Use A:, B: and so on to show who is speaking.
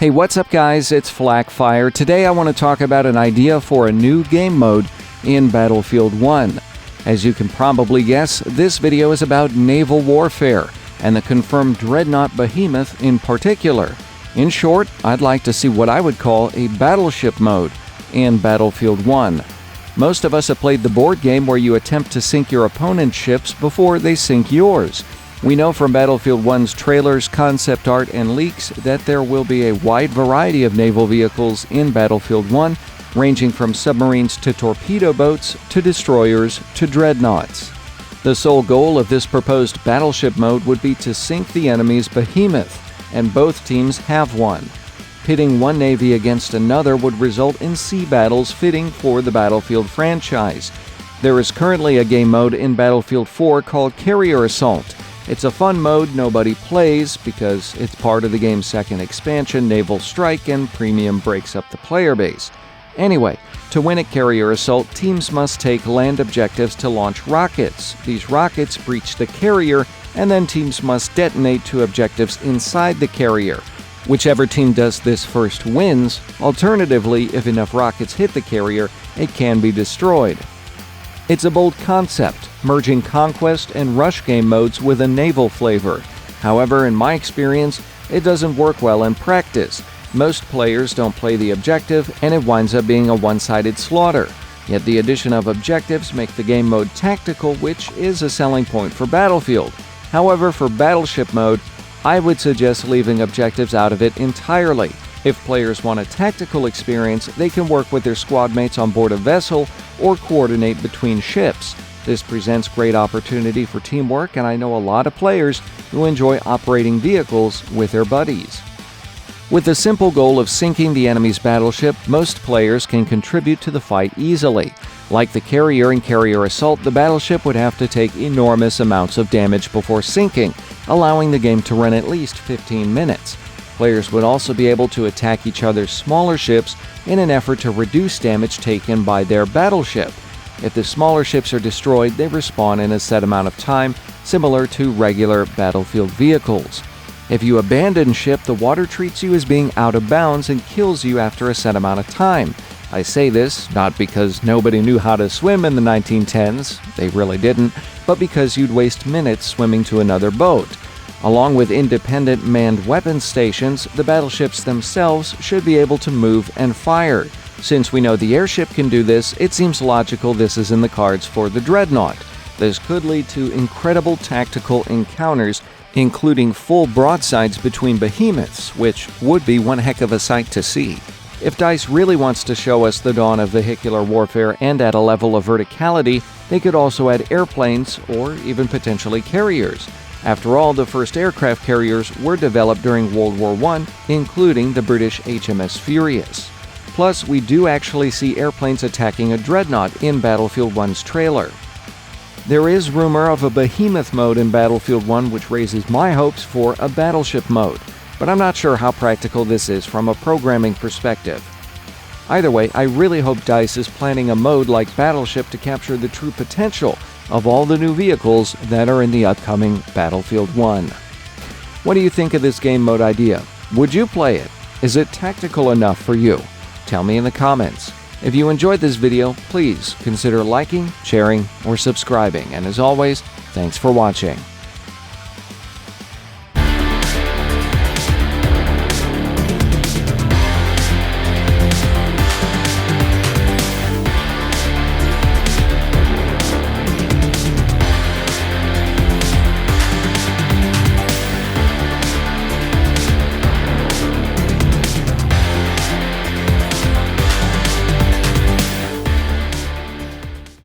A: Hey, what's up guys? It's Flakfire. Today I want to talk about an idea for a new game mode in Battlefield 1. As you can probably guess, this video is about naval warfare, and the confirmed Dreadnought Behemoth in particular. In short, I'd like to see what I would call a Battleship Mode in Battlefield 1. Most of us have played the board game where you attempt to sink your opponent's ships before they sink yours. We know from Battlefield 1's trailers, concept art, and leaks that there will be a wide variety of naval vehicles in Battlefield 1, ranging from submarines to torpedo boats to destroyers to dreadnoughts. The sole goal of this proposed battleship mode would be to sink the enemy's behemoth, and both teams have one. Pitting one navy against another would result in sea battles fitting for the Battlefield franchise. There is currently a game mode in Battlefield 4 called Carrier Assault. It's a fun mode nobody plays because it's part of the game's second expansion, Naval Strike, and Premium breaks up the player base. Anyway, to win at Carrier Assault, teams must take land objectives to launch rockets. These rockets breach the carrier, and then teams must detonate to objectives inside the carrier. Whichever team does this first wins. Alternatively, if enough rockets hit the carrier, it can be destroyed. It's a bold concept, merging conquest and rush game modes with a naval flavor. However, in my experience, it doesn't work well in practice. Most players don't play the objective, and it winds up being a one-sided slaughter. Yet the addition of objectives make the game mode tactical, which is a selling point for Battlefield. However, for Battleship Mode, I would suggest leaving objectives out of it entirely. If players want a tactical experience, they can work with their squad mates on board a vessel or coordinate between ships. This presents great opportunity for teamwork, and I know a lot of players who enjoy operating vehicles with their buddies. With the simple goal of sinking the enemy's battleship, most players can contribute to the fight easily. Like the carrier in Carrier Assault, the battleship would have to take enormous amounts of damage before sinking, allowing the game to run at least 15 minutes. Players would also be able to attack each other's smaller ships in an effort to reduce damage taken by their battleship. If the smaller ships are destroyed, they respawn in a set amount of time, similar to regular Battlefield vehicles. If you abandon ship, the water treats you as being out of bounds and kills you after a set amount of time. I say this not because nobody knew how to swim in the 1910s, they really didn't, but because you'd waste minutes swimming to another boat. Along with independent manned weapon stations, the battleships themselves should be able to move and fire. Since we know the airship can do this, it seems logical this is in the cards for the Dreadnought. This could lead to incredible tactical encounters, including full broadsides between behemoths, which would be one heck of a sight to see. If DICE really wants to show us the dawn of vehicular warfare and at a level of verticality, they could also add airplanes or even potentially carriers. After all, the first aircraft carriers were developed during World War I, including the British HMS Furious. Plus, we do actually see airplanes attacking a dreadnought in Battlefield 1's trailer. There is rumor of a behemoth mode in Battlefield 1, which raises my hopes for a battleship mode, but I'm not sure how practical this is from a programming perspective. Either way, I really hope DICE is planning a mode like Battleship to capture the true potential of all the new vehicles that are in the upcoming Battlefield 1. What do you think of this game mode idea? Would you play it? Is it tactical enough for you? Tell me in the comments. If you enjoyed this video, please consider liking, sharing, or subscribing. And as always, thanks for watching.